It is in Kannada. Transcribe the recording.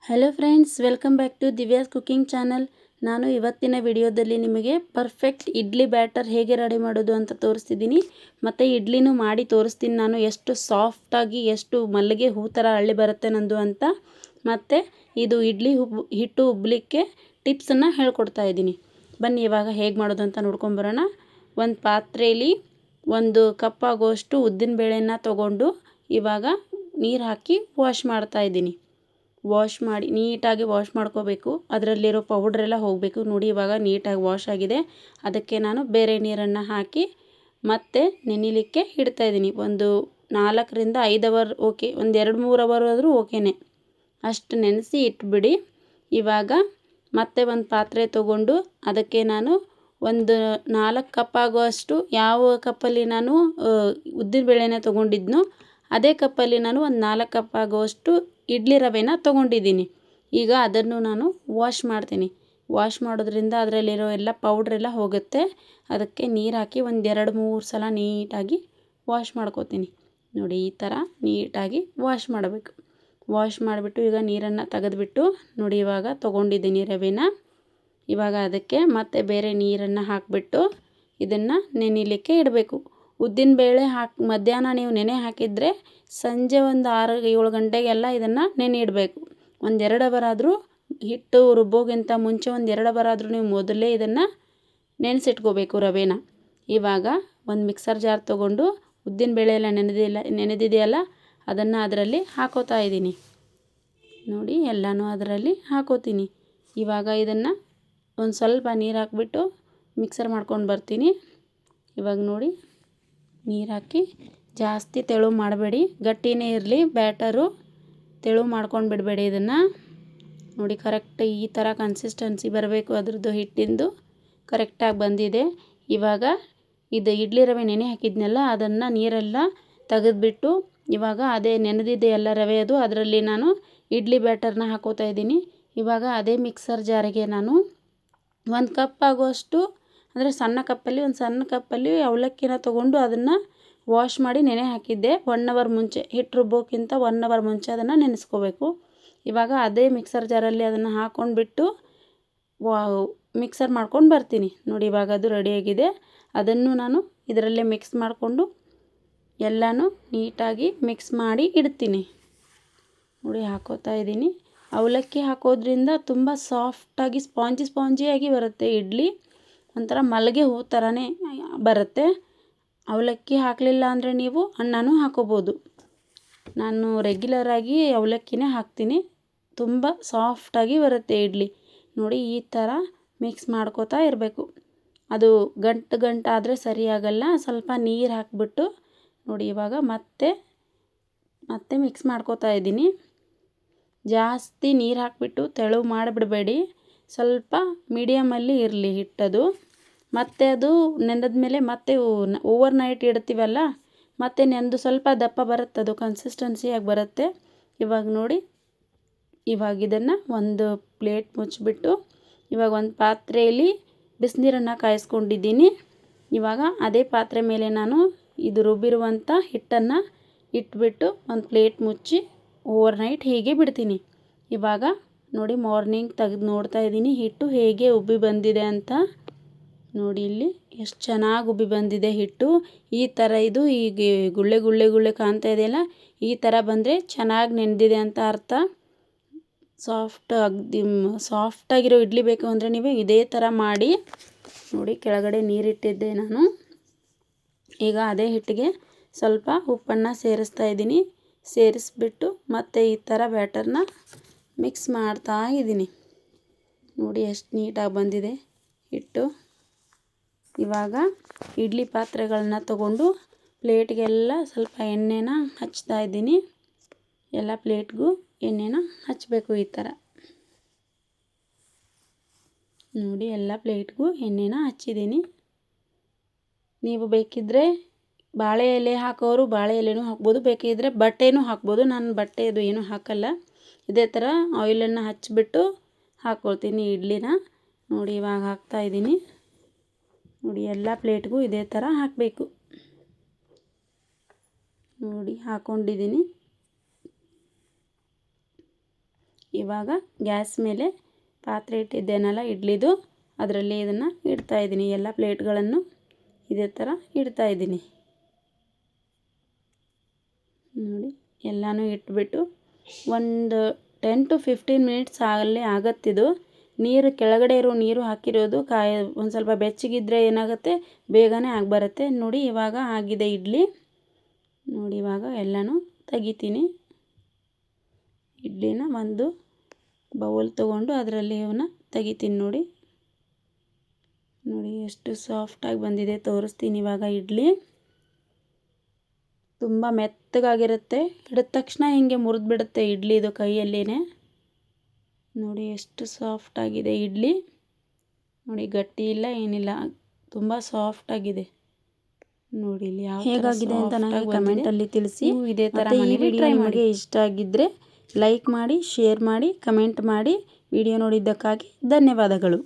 Hello friends, welcome back to Divya's cooking channel. ನಾನು ಇವತ್ತಿನ ವಿಡಿಯೋದಲ್ಲಿ ನಿಮಗೆ ಪರ್ಫೆಕ್ಟ್ ಇಡ್ಲಿ ಬ್ಯಾಟರ್ ಹೇಗೆ ರೆಡಿ ಮಾಡೋದು ಅಂತ ತೋರಿಸ್ತಿದ್ದೀನಿ. ಮತ್ತು ಇಡ್ಲಿನೂ ಮಾಡಿ ತೋರಿಸ್ತೀನಿ ನಾನು ಎಷ್ಟು ಸಾಫ್ಟಾಗಿ ಎಷ್ಟು ಮಲ್ಲಿಗೆ ಹೂ ಥರ ಹಳ್ಳಿ ಬರುತ್ತೆ ನಂದು ಅಂತ. ಮತ್ತು ಇದು ಇಡ್ಲಿ ಹಿಟ್ಟು ಉಬ್ಬಲಿಕ್ಕೆ ಟಿಪ್ಸನ್ನು ಹೇಳ್ಕೊಡ್ತಾ ಇದ್ದೀನಿ. ಬನ್ನಿ ಇವಾಗ ಹೇಗೆ ಮಾಡೋದು ಅಂತ ನೋಡ್ಕೊಂಬರೋಣ. ಒಂದು ಪಾತ್ರೆಯಲ್ಲಿ 1 ಕಪ್ ಆಗೋಷ್ಟು ಉದ್ದಿನ ಬೇಳೆನ ತೊಗೊಂಡು ಇವಾಗ ನೀರು ಹಾಕಿ ವಾಶ್ ಮಾಡ್ತಾ ಇದ್ದೀನಿ. ವಾಶ್ ಮಾಡಿ ನೀಟಾಗಿ ವಾಶ್ ಮಾಡ್ಕೋಬೇಕು. ಅದರಲ್ಲಿರೋ ಪೌಡ್ರೆಲ್ಲ ಹೋಗಬೇಕು. ನೋಡಿ ಇವಾಗ ನೀಟಾಗಿ ವಾಶ್ ಆಗಿದೆ. ಅದಕ್ಕೆ ನಾನು ಬೇರೆ ನೀರನ್ನು ಹಾಕಿ ಮತ್ತೆ ನೆನೆಯಲಿಕ್ಕೆ ಇಡ್ತಾಯಿದ್ದೀನಿ. ಒಂದು 4 ರಿಂದ 5 ಅವರ್ ಓಕೆ, ಒಂದು 2-3 ಅವರ್ ಆದರೂ ಓಕೆನೇ. ಅಷ್ಟು ನೆನೆಸಿ ಇಟ್ಬಿಡಿ. ಇವಾಗ ಮತ್ತೆ ಒಂದು ಪಾತ್ರೆ ತೊಗೊಂಡು ಅದಕ್ಕೆ ನಾನು ಒಂದು 4 ಕಪ್ ಆಗುವಷ್ಟು, ಯಾವ ಕಪ್ಪಲ್ಲಿ ನಾನು ಉದ್ದಿನ ಬೇಳೆನ ತೊಗೊಂಡಿದ್ನೋ ಅದೇ ಕಪ್ಪಲ್ಲಿ ನಾನು ಒಂದು 4 ಕಪ್ ಆಗುವಷ್ಟು ಇಡ್ಲಿ ರವೆನ ತೊಗೊಂಡಿದ್ದೀನಿ. ಈಗ ಅದನ್ನು ನಾನು ವಾಶ್ ಮಾಡ್ತೀನಿ. ವಾಶ್ ಮಾಡೋದ್ರಿಂದ ಅದರಲ್ಲಿರೋ ಎಲ್ಲ ಪೌಡ್ರೆಲ್ಲ ಹೋಗುತ್ತೆ. ಅದಕ್ಕೆ ನೀರು ಹಾಕಿ ಒಂದು 2-3 ಸಲ ನೀಟಾಗಿ ವಾಶ್ ಮಾಡ್ಕೋತೀನಿ. ನೋಡಿ ಈ ಥರ ನೀಟಾಗಿ ವಾಶ್ ಮಾಡಬೇಕು. ವಾಶ್ ಮಾಡಿಬಿಟ್ಟು ಈಗ ನೀರನ್ನು ತೆಗೆದುಬಿಟ್ಟು ನೋಡಿ ಇವಾಗ ತೊಗೊಂಡಿದ್ದೀನಿ ರವೆನ. ಇವಾಗ ಅದಕ್ಕೆ ಮತ್ತೆ ಬೇರೆ ನೀರನ್ನು ಹಾಕಿಬಿಟ್ಟು ಇದನ್ನು ನೆನೆಯಲಿಕ್ಕೆ ಇಡಬೇಕು. ಉದ್ದಿನಬೇಳೆ ಮಧ್ಯಾಹ್ನ ನೀವು ನೆನೆ ಹಾಕಿದರೆ ಸಂಜೆ ಒಂದು 6-7 ಗಂಟೆಗೆಲ್ಲ ಇದನ್ನು ನೆನೆ ಇಡಬೇಕು. ಒಂದು 2 ಅವರ್ ಆದರೂ, ಹಿಟ್ಟು ರುಬ್ಬೋಗಿಂತ ಮುಂಚೆ ಒಂದು 2 ಅವರ್ ಆದರೂ ನೀವು ಮೊದಲೇ ಇದನ್ನು ನೆನೆಸಿಟ್ಕೋಬೇಕು ರವೆನ. ಇವಾಗ ಒಂದು ಮಿಕ್ಸರ್ ಜಾರ್ ತೊಗೊಂಡು ಉದ್ದಿನಬೇಳೆ ಎಲ್ಲ ನೆನೆದಿದೆಯಲ್ಲ ಅದನ್ನು ಅದರಲ್ಲಿ ಹಾಕೋತಾ ಇದ್ದೀನಿ. ನೋಡಿ ಎಲ್ಲನೂ ಅದರಲ್ಲಿ ಹಾಕೋತೀನಿ. ಇವಾಗ ಇದನ್ನು ಒಂದು ಸ್ವಲ್ಪ ನೀರು ಹಾಕಿಬಿಟ್ಟು ಮಿಕ್ಸರ್ ಮಾಡ್ಕೊಂಡು ಬರ್ತೀನಿ. ಇವಾಗ ನೋಡಿ ನೀರು ಹಾಕಿ ಜಾಸ್ತಿ ತೆಳು ಮಾಡಬೇಡಿ, ಗಟ್ಟಿನೇ ಇರಲಿ ಬ್ಯಾಟರು. ತೆಳು ಮಾಡ್ಕೊಂಡು ಬಿಡಬೇಡಿ ಇದನ್ನು. ನೋಡಿ ಕರೆಕ್ಟ್ ಈ ಥರ ಕನ್ಸಿಸ್ಟೆನ್ಸಿ ಬರಬೇಕು ಅದ್ರದ್ದು ಹಿಟ್ಟಿಂದು. ಕರೆಕ್ಟಾಗಿ ಬಂದಿದೆ. ಇವಾಗ ಇದು ಇಡ್ಲಿ ರವೆ ನೆನೆ ಹಾಕಿದ್ನಲ್ಲ ಅದನ್ನು ನೀರೆಲ್ಲ ತೆಗೆದುಬಿಟ್ಟು ಇವಾಗ ಅದೇ ನೆನೆದಿದೆಯಲ್ಲ ರವೆ ಅದು, ಅದರಲ್ಲಿ ನಾನು ಇಡ್ಲಿ ಬ್ಯಾಟರ್ನ ಹಾಕೋತಾ ಇದ್ದೀನಿ. ಇವಾಗ ಅದೇ ಮಿಕ್ಸರ್ ಜಾರಿಗೆ ನಾನು 1 ಕಪ್ ಆಗುವಷ್ಟು, ಅಂದರೆ ಸಣ್ಣ ಕಪ್ಪಲ್ಲಿ ಅವಲಕ್ಕಿನ ತೊಗೊಂಡು ಅದನ್ನು ವಾಶ್ ಮಾಡಿ ನೆನೆ ಹಾಕಿದ್ದೆ 1 ಅವರ್ ಮುಂಚೆ. ಹಿಟ್ಟು ರುಬ್ಬೋಕ್ಕಿಂತ 1 ಅವರ್ ಮುಂಚೆ ಅದನ್ನು ನೆನೆಸ್ಕೋಬೇಕು. ಇವಾಗ ಅದೇ ಮಿಕ್ಸರ್ ಜಾರಲ್ಲಿ ಅದನ್ನು ಹಾಕ್ಕೊಂಡ್ಬಿಟ್ಟು ಮಿಕ್ಸರ್ ಮಾಡ್ಕೊಂಡು ಬರ್ತೀನಿ. ನೋಡಿ ಇವಾಗ ಅದು ರೆಡಿಯಾಗಿದೆ. ಅದನ್ನು ನಾನು ಇದರಲ್ಲೇ ಮಿಕ್ಸ್ ಮಾಡಿಕೊಂಡು ಎಲ್ಲನೂ ನೀಟಾಗಿ ಮಿಕ್ಸ್ ಮಾಡಿ ಇಡ್ತೀನಿ. ನೋಡಿ ಹಾಕೋತಾ ಇದ್ದೀನಿ. ಅವಲಕ್ಕಿ ಹಾಕೋದ್ರಿಂದ ತುಂಬ ಸಾಫ್ಟಾಗಿ ಸ್ಪಾಂಜಿಯಾಗಿ ಬರುತ್ತೆ ಇಡ್ಲಿ. ಒಂಥರ ಮಲ್ಲಿಗೆ ಹೂ ಥರನೇ ಬರುತ್ತೆ. ಅವಲಕ್ಕಿ ಹಾಕಲಿಲ್ಲ ಅಂದರೆ ನೀವು ಅನ್ನನೂ ಹಾಕೋಬೋದು. ನಾನು ರೆಗ್ಯುಲರಾಗಿ ಅವಲಕ್ಕಿನೇ ಹಾಕ್ತೀನಿ. ತುಂಬ ಸಾಫ್ಟಾಗಿ ಬರುತ್ತೆ ಇಡ್ಲಿ. ನೋಡಿ ಈ ಥರ ಮಿಕ್ಸ್ ಮಾಡ್ಕೋತಾ ಇರಬೇಕು. ಅದು ಗಂಟಾದರೆ ಸರಿಯಾಗಲ್ಲ. ಸ್ವಲ್ಪ ನೀರು ಹಾಕಿಬಿಟ್ಟು ನೋಡಿ ಇವಾಗ ಮತ್ತೆ ಮಿಕ್ಸ್ ಮಾಡ್ಕೋತಾ ಇದ್ದೀನಿ. ಜಾಸ್ತಿ ನೀರು ಹಾಕಿಬಿಟ್ಟು ತೆಳು ಮಾಡಿಬಿಡಬೇಡಿ. ಸ್ವಲ್ಪ ಮೀಡಿಯಮಲ್ಲಿ ಇರಲಿ ಹಿಟ್ಟದು. ಮತ್ತು ಅದು ನೆನೆದ ಮೇಲೆ ಮತ್ತೆ ಓವರ್ ನೈಟ್ ಇಡ್ತೀವಲ್ಲ, ಮತ್ತೆ ನೆಂದು ಸ್ವಲ್ಪ ದಪ್ಪ ಬರುತ್ತೆ, ಅದು ಕನ್ಸಿಸ್ಟೆನ್ಸಿಯಾಗಿ ಬರುತ್ತೆ. ಇವಾಗ ನೋಡಿ ಇವಾಗ ಇದನ್ನು ಒಂದು ಪ್ಲೇಟ್ ಮುಚ್ಚಿಬಿಟ್ಟು ಇವಾಗ ಒಂದು ಪಾತ್ರೆಯಲ್ಲಿ ಬಿಸಿನೀರನ್ನು ಕಾಯಿಸ್ಕೊಂಡಿದ್ದೀನಿ. ಇವಾಗ ಅದೇ ಪಾತ್ರೆ ಮೇಲೆ ನಾನು ಇದು ರುಬ್ಬಿರುವಂಥ ಹಿಟ್ಟನ್ನು ಇಟ್ಬಿಟ್ಟು ಒಂದು ಪ್ಲೇಟ್ ಮುಚ್ಚಿ ಓವರ್ ನೈಟ್ ಹೀಗೆ ಬಿಡ್ತೀನಿ. ಇವಾಗ ನೋಡಿ ಮಾರ್ನಿಂಗ್ ತೆಗೆದು ನೋಡ್ತಾ ಇದ್ದೀನಿ ಹಿಟ್ಟು ಹೇಗೆ ಉಬ್ಬಿ ಬಂದಿದೆ ಅಂತ. ನೋಡಿ ಇಲ್ಲಿ ಎಷ್ಟು ಚೆನ್ನಾಗಿ ಉಬ್ಬಿ ಬಂದಿದೆ ಹಿಟ್ಟು. ಈ ಥರ ಇದು ಈಗ ಗುಳ್ಳೆ ಕಾಣ್ತಾ ಇದೆಯಲ್ಲ, ಈ ಥರ ಬಂದರೆ ಚೆನ್ನಾಗಿ ನೆನೆದಿದೆ ಅಂತ ಅರ್ಥ. ಸಾಫ್ಟಾಗಿರೋ ಇಡ್ಲಿ ಬೇಕು ಅಂದರೆ ನೀವು ಇದೇ ಥರ ಮಾಡಿ. ನೋಡಿ ಕೆಳಗಡೆ ನೀರಿಟ್ಟಿದ್ದೆ ನಾನು. ಈಗ ಅದೇ ಹಿಟ್ಟಿಗೆ ಸ್ವಲ್ಪ ಉಪ್ಪನ್ನು ಸೇರಿಸ್ತಾ ಇದ್ದೀನಿ. ಸೇರಿಸ್ಬಿಟ್ಟು ಮತ್ತೆ ಈ ಥರ ಬ್ಯಾಟರ್ನ ಮಿಕ್ಸ್ ಮಾಡ್ತಾ ಇದ್ದೀನಿ. ನೋಡಿ ಎಷ್ಟು ನೀಟಾಗಿ ಬಂದಿದೆ ಹಿಟ್ಟು. ಇವಾಗ ಇಡ್ಲಿ ಪಾತ್ರೆಗಳನ್ನ ತಗೊಂಡು ಪ್ಲೇಟ್ಗೆಲ್ಲ ಸ್ವಲ್ಪ ಎಣ್ಣೆನ ಹಚ್ತಾ ಇದ್ದೀನಿ. ಎಲ್ಲ ಪ್ಲೇಟ್ಗೂ ಎಣ್ಣೆನ ಹಚ್ಚಬೇಕು ಈ ಥರ. ನೋಡಿ ಎಲ್ಲ ಪ್ಲೇಟ್ಗೂ ಎಣ್ಣೆನ ಹಚ್ಚಿದ್ದೀನಿ. ನೀವು ಬೇಕಿದ್ದರೆ ಬಾಳೆ ಎಲೆ ಹಾಕೋರು ಬಾಳೆ ಎಲೆನೂ ಹಾಕ್ಬೋದು, ಬೇಕಿದ್ದರೆ ಬಟ್ಟೆನೂ ಹಾಕ್ಬೋದು. ನಾನು ಬಟ್ಟೆದು ಏನೂ ಹಾಕಲ್ಲ. ಇದೇ ಥರ ಆಯಿಲನ್ನು ಹಚ್ಚಿಬಿಟ್ಟು ಹಾಕ್ಕೊಳ್ತೀನಿ ಇಡ್ಲಿನ. ನೋಡಿ ಇವಾಗ ಹಾಕ್ತಾಯಿದ್ದೀನಿ. ನೋಡಿ ಎಲ್ಲ ಪ್ಲೇಟ್ಗೂ ಇದೇ ಥರ ಹಾಕಬೇಕು. ನೋಡಿ ಹಾಕ್ಕೊಂಡಿದ್ದೀನಿ. ಇವಾಗ ಗ್ಯಾಸ್ ಮೇಲೆ ಪಾತ್ರೆ ಇಟ್ಟಿದ್ದೇನಲ್ಲ ಇಡ್ಲಿದು, ಅದರಲ್ಲಿ ಇದನ್ನು ಇಡ್ತಾಯಿದ್ದೀನಿ. ಎಲ್ಲ ಪ್ಲೇಟ್ಗಳನ್ನು ಇದೇ ಥರ ಇಡ್ತಾಯಿದ್ದೀನಿ. ನೋಡಿ ಎಲ್ಲನೂ ಇಟ್ಬಿಟ್ಟು ಒಂದು 10 to 15 ಮಿನಿಟ್ಸ್ ಅಲ್ಲೇ ಆಗತ್ತಿದು. ನೀರು ಕೆಳಗಡೆ ಇರೋ ನೀರು ಹಾಕಿರೋದು ಒಂದು ಸ್ವಲ್ಪ ಬೆಚ್ಚಗಿದ್ರೆ ಏನಾಗುತ್ತೆ, ಬೇಗನೆ ಆಗಿಬರುತ್ತೆ. ನೋಡಿ ಇವಾಗ ಆಗಿದೆ ಇಡ್ಲಿ. ನೋಡಿ ಇವಾಗ ಎಲ್ಲನೂ ತೆಗಿತೀನಿ. ಇಡ್ಲಿನ ಒಂದು ಬೌಲ್ ತೊಗೊಂಡು ಅದರಲ್ಲಿ ಇವನ್ನ ತೆಗಿತೀನಿ. ನೋಡಿ ನೋಡಿ ಎಷ್ಟು ಸಾಫ್ಟಾಗಿ ಬಂದಿದೆ, ತೋರಿಸ್ತೀನಿ ಇವಾಗ ಇಡ್ಲಿ. ತುಂಬ ಮೆತ್ತಗಾಗಿರುತ್ತೆ, ಹಿಡಿದ ತಕ್ಷಣ ಹಿಂಗೆ ಮುರಿದ್ಬಿಡುತ್ತೆ ಇಡ್ಲಿ ಇದು ಕೈಯಲ್ಲಿನೇ. ನೋಡಿ ಎಷ್ಟು ಸಾಫ್ಟಾಗಿದೆ ಇಡ್ಲಿ. ನೋಡಿ ಗಟ್ಟಿ ಇಲ್ಲ ಏನಿಲ್ಲ, ತುಂಬ ಸಾಫ್ಟಾಗಿದೆ. ನೋಡಿ ಇಲ್ಲಿ ಯಾವ ಹೇಗಾಗಿದೆ ಅಂತ ನನಗೆ ಕಮೆಂಟಲ್ಲಿ ತಿಳಿಸಿ. ಇದೇ ಥರ ಈ ವಿಡಿಯೋ ನಿಮಗೆ ಇಷ್ಟ ಆಗಿದ್ದರೆ ಲೈಕ್ ಮಾಡಿ, ಶೇರ್ ಮಾಡಿ, ಕಮೆಂಟ್ ಮಾಡಿ. ವಿಡಿಯೋ ನೋಡಿದ್ದಕ್ಕಾಗಿ ಧನ್ಯವಾದಗಳು.